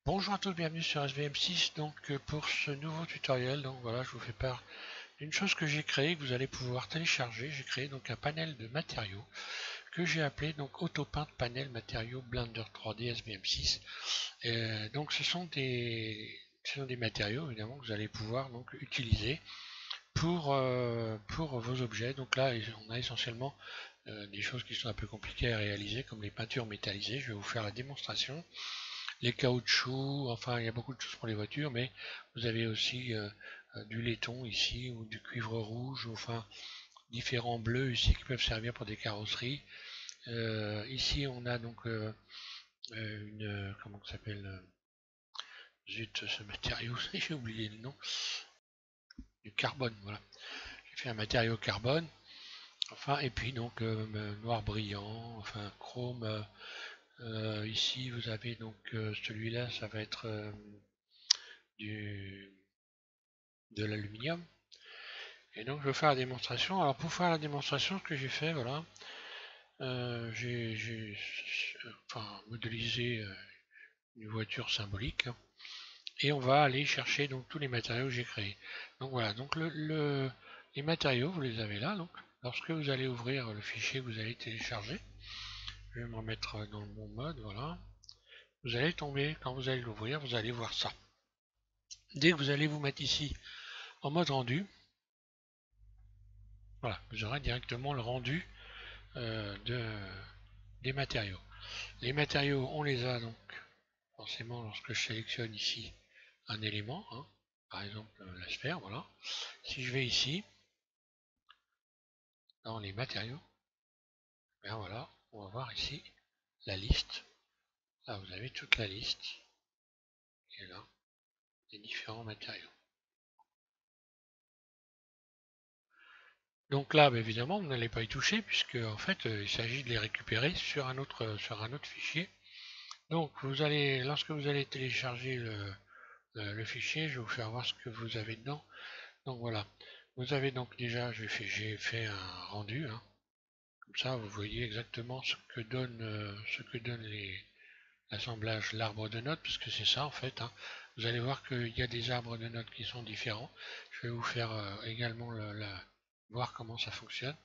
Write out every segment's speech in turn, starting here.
Bonjour à tous, bienvenue sur SVM6. Pour ce nouveau tutoriel, je vous fais part d'une chose que j'ai créée que vous allez pouvoir télécharger. J'ai créé donc un panel de matériaux que j'ai appelé donc AutoPaint Panel Matériaux Blender 3D SVM6. Ce sont des matériaux évidemment que vous allez pouvoir donc utiliser pour vos objets. Donc là, on a essentiellement des choses qui sont un peu compliquées à réaliser, comme les peintures métallisées. Je vais vous faire la démonstration. Les caoutchoucs, enfin il y a beaucoup de choses pour les voitures, mais vous avez aussi du laiton ici, ou du cuivre rouge, enfin différents bleus ici qui peuvent servir pour des carrosseries. Ici on a donc comment ça s'appelle, zut, ce matériau, j'ai oublié le nom, du carbone, voilà. J'ai fait un matériau carbone, enfin, et puis donc noir brillant, enfin chrome. Ici vous avez donc celui-là, ça va être du de l'aluminium. Et donc je vais faire la démonstration. Alors pour faire la démonstration, ce que j'ai fait, voilà, j'ai enfin, modélisé une voiture symbolique, hein, et on va aller chercher donc tous les matériaux que j'ai créés. Donc voilà, donc les matériaux, vous les avez là. Donc lorsque vous allez ouvrir le fichier que vous allez télécharger, je vais me remettre dans le bon mode, voilà. Vous allez tomber, quand vous allez l'ouvrir, vous allez voir ça. Dès que vous allez vous mettre ici en mode rendu, voilà, vous aurez directement le rendu des matériaux. Les matériaux, on les a donc forcément lorsque je sélectionne ici un élément, hein, par exemple la sphère, voilà. Si je vais ici, dans les matériaux, bien voilà, on va voir ici la liste. Là, vous avez toute la liste qui est là, des différents matériaux. Donc là, évidemment, vous n'allez pas y toucher puisque en fait, il s'agit de les récupérer sur un autre fichier. Donc, lorsque vous allez télécharger le fichier, je vais vous faire voir ce que vous avez dedans. Donc voilà, vous avez donc déjà, j'ai fait un rendu, hein. Comme ça vous voyez exactement ce que donne l'assemblage, l'arbre de notes, puisque c'est ça en fait, hein. Vous allez voir qu'il y a des arbres de notes qui sont différents. Je vais vous faire également voir comment ça fonctionne.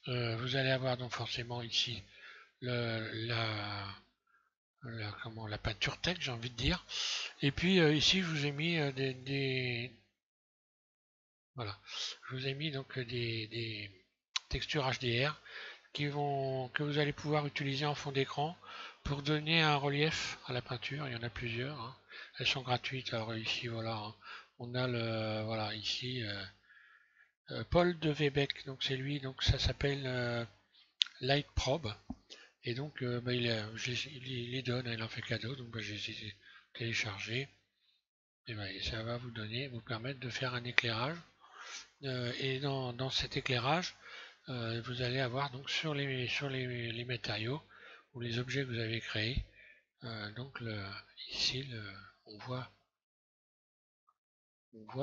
Vous allez avoir donc forcément ici le, la, la peinture texte, j'ai envie de dire. Et puis ici, je vous ai mis voilà, je vous ai mis donc des textures HDR que vous allez pouvoir utiliser en fond d'écran pour donner un relief à la peinture. Il y en a plusieurs, hein. Elles sont gratuites. Alors ici, voilà, hein, on a voilà, ici Paul de Webeck. Donc c'est lui. Donc ça s'appelle Light Probe. Et donc il les donne, il en fait cadeau. Donc j'ai téléchargé. Et ça va vous permettre de faire un éclairage. Et dans cet éclairage, vous allez avoir donc sur les matériaux ou les objets que vous avez créés, donc ici on voit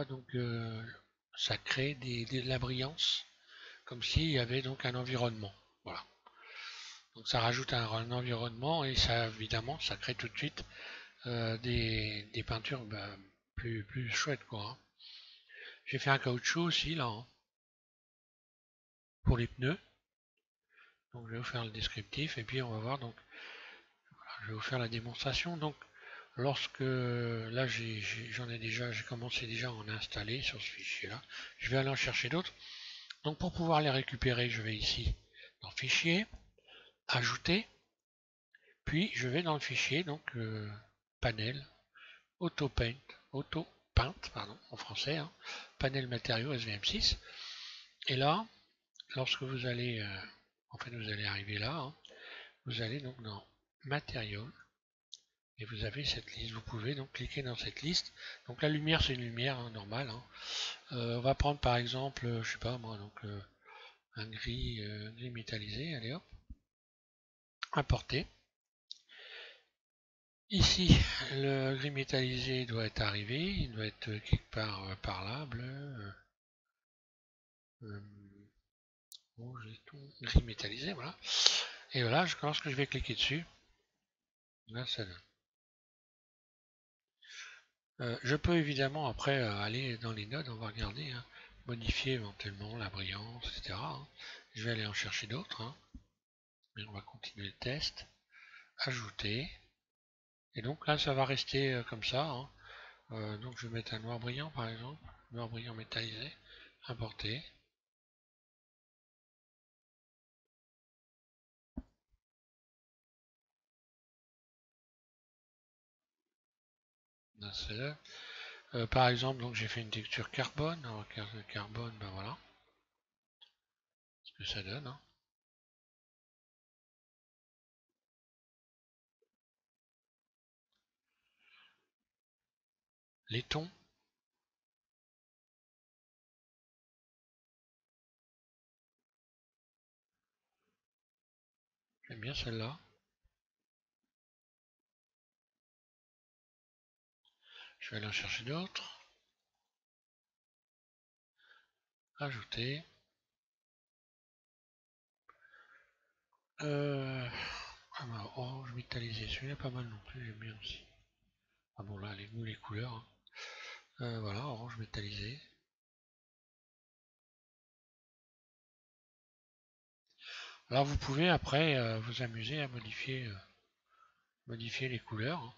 donc ça crée de la brillance comme s'il y avait donc un environnement. Voilà. Donc ça rajoute un environnement et ça évidemment ça crée tout de suite des peintures plus chouettes quoi, hein. J'ai fait un caoutchouc aussi là, hein, pour les pneus. Donc je vais vous faire le descriptif et puis on va voir donc je vais vous faire la démonstration. Donc lorsque là j'ai commencé déjà à en installer sur ce fichier là, je vais aller en chercher d'autres. Donc pour pouvoir les récupérer, je vais ici dans fichier, ajouter, puis je vais dans le fichier donc panel, autopaint, autopaint pardon en français, hein, panel matériaux SVM6. Et là, lorsque vous allez en fait vous allez arriver là, hein, vous allez donc dans matériaux. Et vous avez cette liste, vous pouvez donc cliquer dans cette liste. Donc la lumière c'est une lumière, hein, normale, hein. On va prendre par exemple, je sais pas moi, donc un gris métallisé, allez hop, importer. Ici, le gris métallisé doit être arrivé, il doit être quelque part par là, bleu, euh, rouge et tout, gris métallisé, voilà. Et voilà, lorsque je vais cliquer dessus, là ça donne. Je peux évidemment après aller dans les nodes, on va regarder, hein, modifier éventuellement la brillance, etc., hein. Je vais aller en chercher d'autres, hein. Mais on va continuer le test. Ajouter. Et donc là, ça va rester comme ça, hein. Donc je vais mettre un noir brillant par exemple. Noir brillant métallisé. Importer. Par exemple, donc j'ai fait une texture carbone. Alors, carbone, ben voilà ce que ça donne, hein. Les tons. J'aime bien celle-là. Je vais aller en chercher d'autres. Ajouter. Ah bah, orange métallisé, celui-là pas mal non plus, j'aime bien aussi. Ah bon là, les couleurs, hein. Voilà, orange métallisé. Alors vous pouvez après vous amuser à modifier les couleurs, hein.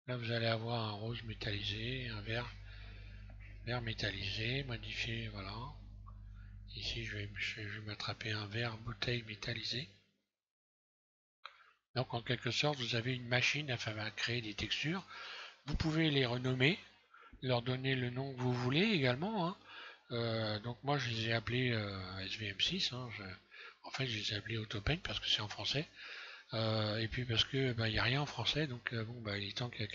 Là vous allez avoir un rose métallisé, un vert métallisé, modifié, voilà. Ici je vais m'attraper un vert bouteille métallisé. Donc en quelque sorte vous avez une machine à créer des textures. Vous pouvez les renommer, leur donner le nom que vous voulez également, hein. Donc moi je les ai appelés SVM6, hein. En fait je les ai appelés Autopaint parce que c'est en français. Et puis parce que bah, y a rien en français, donc bon bah il est temps qu'il y a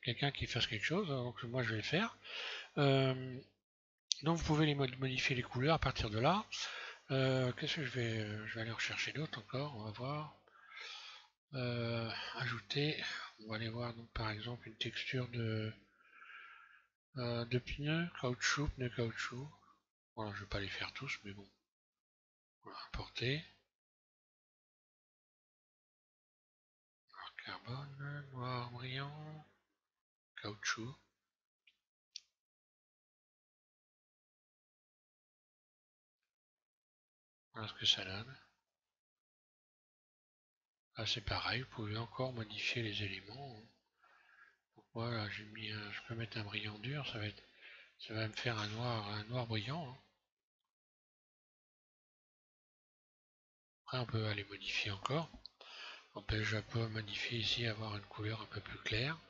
quelqu'un qui fasse quelque chose, hein. Donc moi je vais le faire. Euh, donc vous pouvez les modifier les couleurs à partir de là. Qu'est-ce que je vais aller en chercher d'autres encore, on va voir. Ajouter, on va aller voir donc par exemple une texture de pneus, pneus caoutchouc. Voilà, je vais pas les faire tous, mais bon. Voilà, importer. Carbone, noir brillant, caoutchouc. Voilà ce que ça donne. Là c'est pareil, vous pouvez encore modifier les éléments. Voilà, je peux mettre un brillant dur, ça va me faire un noir brillant, hein. Après on peut aller modifier encore. Je peux modifier ici, avoir une couleur un peu plus claire.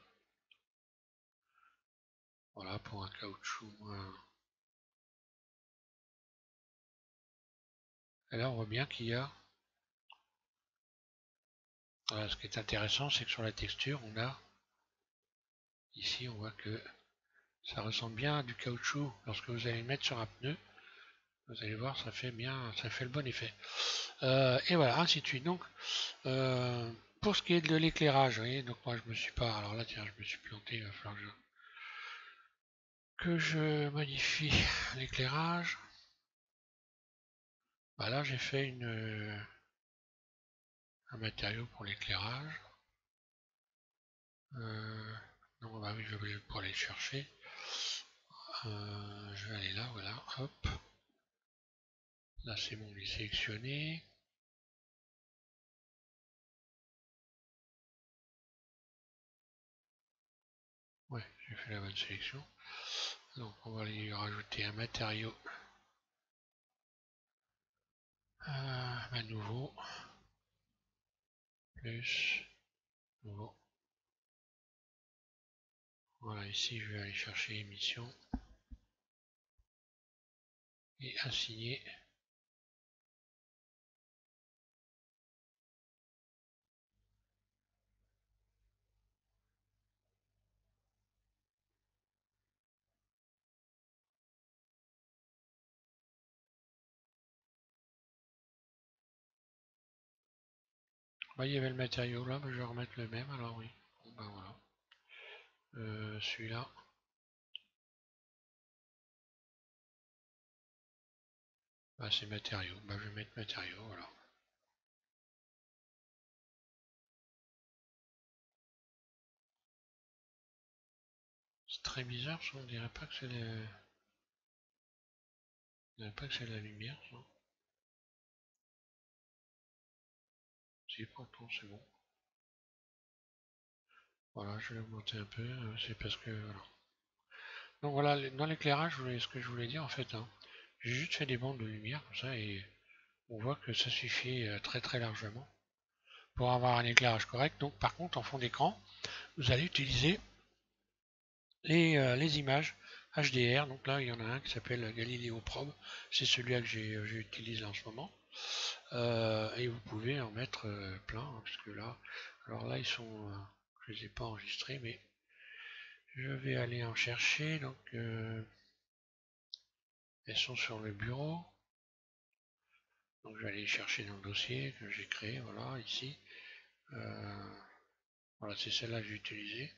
Voilà, pour un caoutchouc moins. Et là on voit bien qu'il y a. Voilà, ce qui est intéressant, c'est que sur la texture, on a. Ici, on voit que ça ressemble bien à du caoutchouc. Lorsque vous allez le mettre sur un pneu, vous allez voir, ça fait bien, ça fait le bon effet. Et voilà, ainsi de suite. Donc, pour ce qui est de l'éclairage, vous voyez, donc moi je me suis pas. Alors là, tiens, je me suis planté, il va falloir que je modifie l'éclairage. Bah là, j'ai fait un matériau pour l'éclairage. Non, bah oui, je vais pour aller le chercher. Je vais aller là, voilà, hop. Là, c'est bon, il est sélectionné. Ouais, j'ai fait la bonne sélection. Donc, on va lui rajouter un matériau à nouveau. Plus, nouveau. Voilà, ici, je vais aller chercher émission et assigner. Bah, il y avait le matériau là, mais je vais remettre le même, alors oui. Bon, bah voilà. Celui-là. Bah, c'est matériaux. Bah, je vais mettre matériaux, voilà. C'est très bizarre, ça, on dirait pas que c'est la lumière, ça. Si, pourtant, c'est bon. Voilà, je vais augmenter un peu, c'est parce que, voilà. Donc voilà, dans l'éclairage, ce que je voulais dire, en fait, hein, j'ai juste fait des bandes de lumière, comme ça, et on voit que ça suffit très très largement pour avoir un éclairage correct. Donc par contre, en fond d'écran, vous allez utiliser les images HDR. Donc là, il y en a un qui s'appelle Galileo Probe. C'est celui-là que j'utilise en ce moment. Et vous pouvez en mettre plein, hein, parce que là, alors là, je les ai pas enregistrés, mais je vais aller en chercher. Donc, elles sont sur le bureau. Donc, je vais aller les chercher dans le dossier que j'ai créé, voilà, ici. Euh, voilà, c'est celle-là que j'ai utilisée.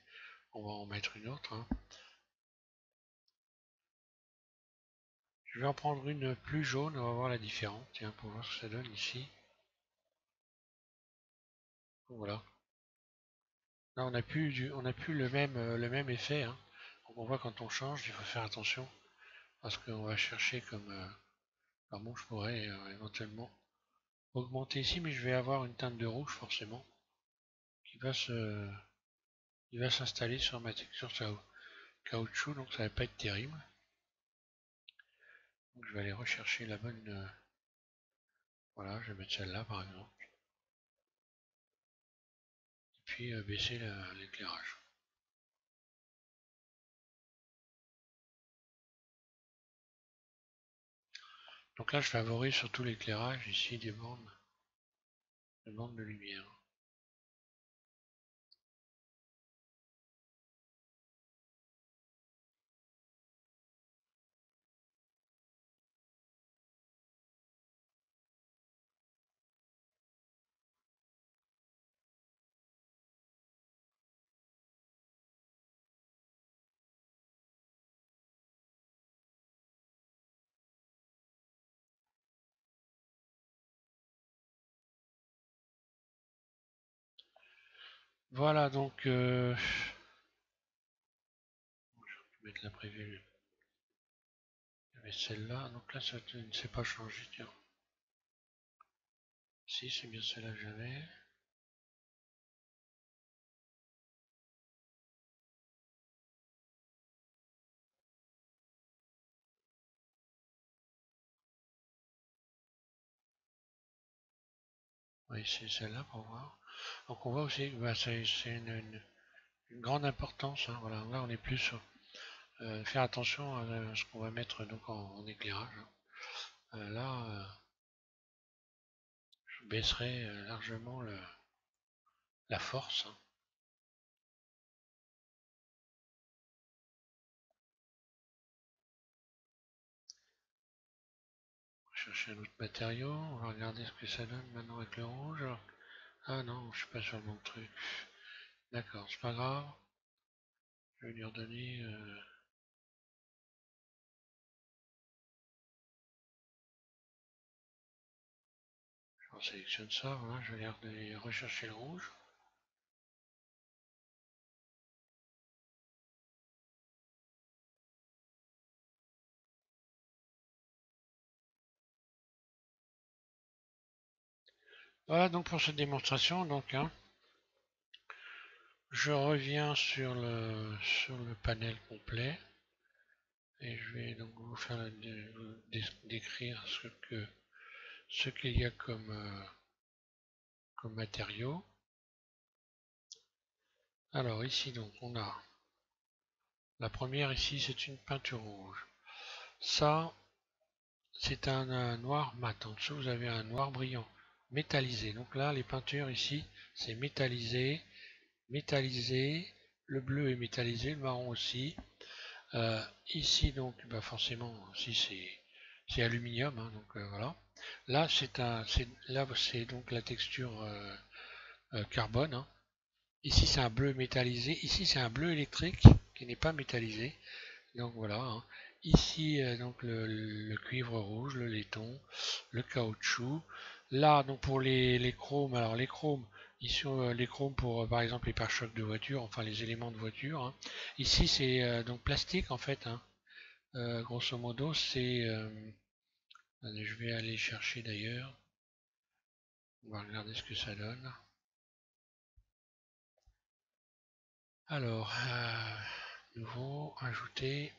On va en mettre une autre, hein. Je vais en prendre une plus jaune, on va voir la différence. Tiens, pour voir ce que ça donne ici. Voilà. Là, on a plus le même effet, hein. Donc, on voit quand on change, il faut faire attention parce qu'on va chercher comme. Alors bon, je pourrais éventuellement augmenter ici, mais je vais avoir une teinte de rouge forcément qui va se, qui va s'installer sur ma texture caoutchouc, donc ça va pas être terrible. Donc je vais aller rechercher la bonne. Voilà, je vais mettre celle-là par exemple. Et puis baisser l'éclairage. Donc là, je favorise surtout l'éclairage ici des bandes de lumière. Voilà, donc je vais mettre la prévue. Il y avait celle-là, donc là, ça ne s'est pas changé, tiens. Si, c'est bien celle-là que j'avais. Oui, c'est celle-là pour voir. Donc on voit aussi que bah, c'est une grande importance, hein, voilà. Là, on est plus sur faire attention à ce qu'on va mettre donc en éclairage, hein. Là, je baisserai largement la force, hein. On va chercher un autre matériau. On va regarder ce que ça donne maintenant avec le rouge. Ah non, je suis pas sur le bon truc. D'accord, c'est pas grave. Je vais lui redonner. Je sélectionne ça. Voilà, je vais aller rechercher le rouge. Voilà donc pour cette démonstration. Donc, hein, je reviens sur le panel complet et je vais donc vous faire décrire ce qu'il y a comme matériaux. Alors ici donc on a la première ici, c'est une peinture rouge. Ça, c'est un noir mat. En dessous, vous avez un noir brillant métallisé. Donc là, les peintures ici, c'est métallisé, métallisé. Le bleu est métallisé, le marron aussi. Ici, donc, bah forcément, ici c'est aluminium, hein, donc voilà. Là, c'est donc la texture carbone, hein. Ici, c'est un bleu métallisé. Ici, c'est un bleu électrique qui n'est pas métallisé. Donc voilà, hein. Ici, donc le cuivre rouge, le laiton, le caoutchouc. Là, donc pour les chromes, alors les chromes, Ici, les chromes pour par exemple les pare-chocs de voiture, enfin les éléments de voiture, hein. Ici, c'est donc plastique en fait, hein. Grosso modo, c'est. Allez, je vais aller chercher d'ailleurs. On va regarder ce que ça donne. Alors, nouveau, ajouter.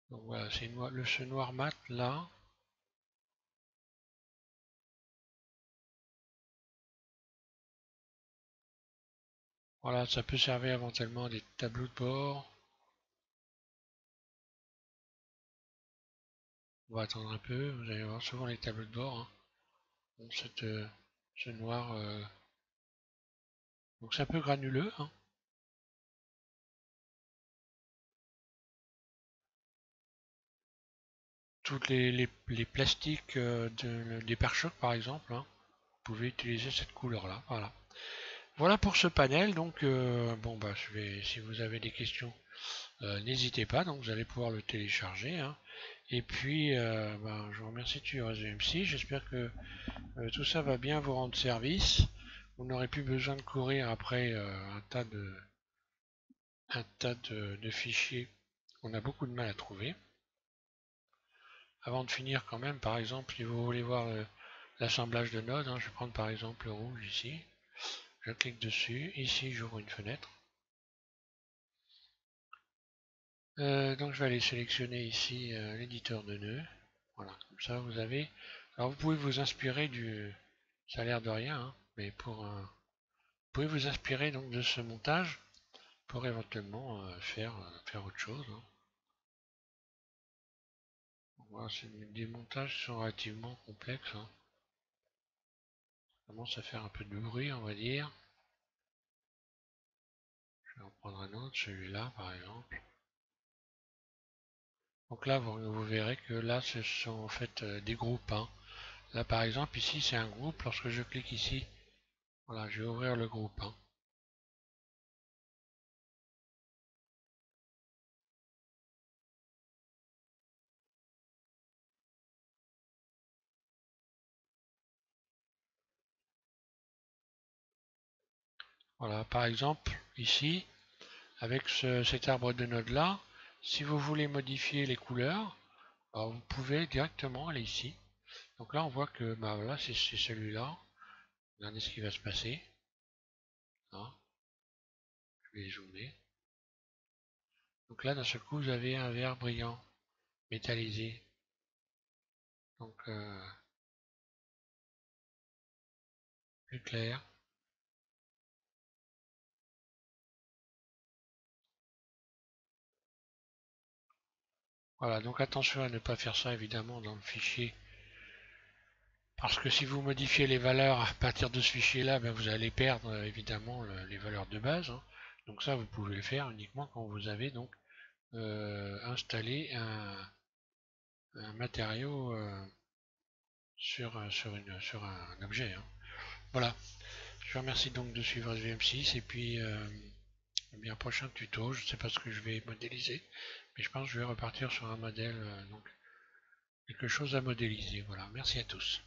Donc voilà, c'est ce noir mat là. Voilà, ça peut servir éventuellement à des tableaux de bord. On va attendre un peu, vous allez voir souvent les tableaux de bord, hein, ont ce noir. Donc c'est un peu granuleux, hein. Toutes les plastiques des pare-chocs par exemple, hein, vous pouvez utiliser cette couleur là. Voilà. Voilà pour ce panel. Donc bon bah si vous avez des questions, n'hésitez pas. Donc vous allez pouvoir le télécharger, hein. Et puis bah, je vous remercie de suivre SVMC. J'espère que tout ça va bien vous rendre service. Vous n'aurez plus besoin de courir après un tas de fichiers qu'on a beaucoup de mal à trouver. Avant de finir quand même, par exemple, si vous voulez voir l'assemblage de nodes, hein, je vais prendre par exemple le rouge ici. Je clique dessus. Ici, j'ouvre une fenêtre. Donc je vais aller sélectionner ici l'éditeur de nœuds. Voilà, comme ça vous avez. Alors vous pouvez vous inspirer du. Ça a l'air de rien, hein, mais vous pouvez vous inspirer donc de ce montage pour éventuellement faire autre chose, hein. Voilà, des montages qui sont relativement complexes, hein. Ça commence à faire un peu de bruit, on va dire. Je vais en prendre un autre, celui-là par exemple. Donc là, vous verrez que là, ce sont en fait des groupes, hein. Là, par exemple, ici, c'est un groupe. Lorsque je clique ici, voilà, je vais ouvrir le groupe, hein. Voilà, par exemple, ici, avec cet arbre de nodes là, si vous voulez modifier les couleurs, alors vous pouvez directement aller ici. Donc là, on voit que bah, voilà, c'est celui-là. Regardez ce qui va se passer. Là, je vais zoomer. Donc là, d'un seul coup, vous avez un vert brillant, métallisé. Donc, plus clair. Voilà, donc attention à ne pas faire ça évidemment dans le fichier. Parce que si vous modifiez les valeurs à partir de ce fichier-là, ben vous allez perdre évidemment les valeurs de base, hein. Donc ça, vous pouvez le faire uniquement quand vous avez donc installé un matériau sur un objet, hein. Voilà. Je vous remercie donc de suivre SVM6 et puis eh bien prochain tuto, je ne sais pas ce que je vais modéliser, mais je pense que je vais repartir sur un modèle, donc quelque chose à modéliser. Voilà. Merci à tous.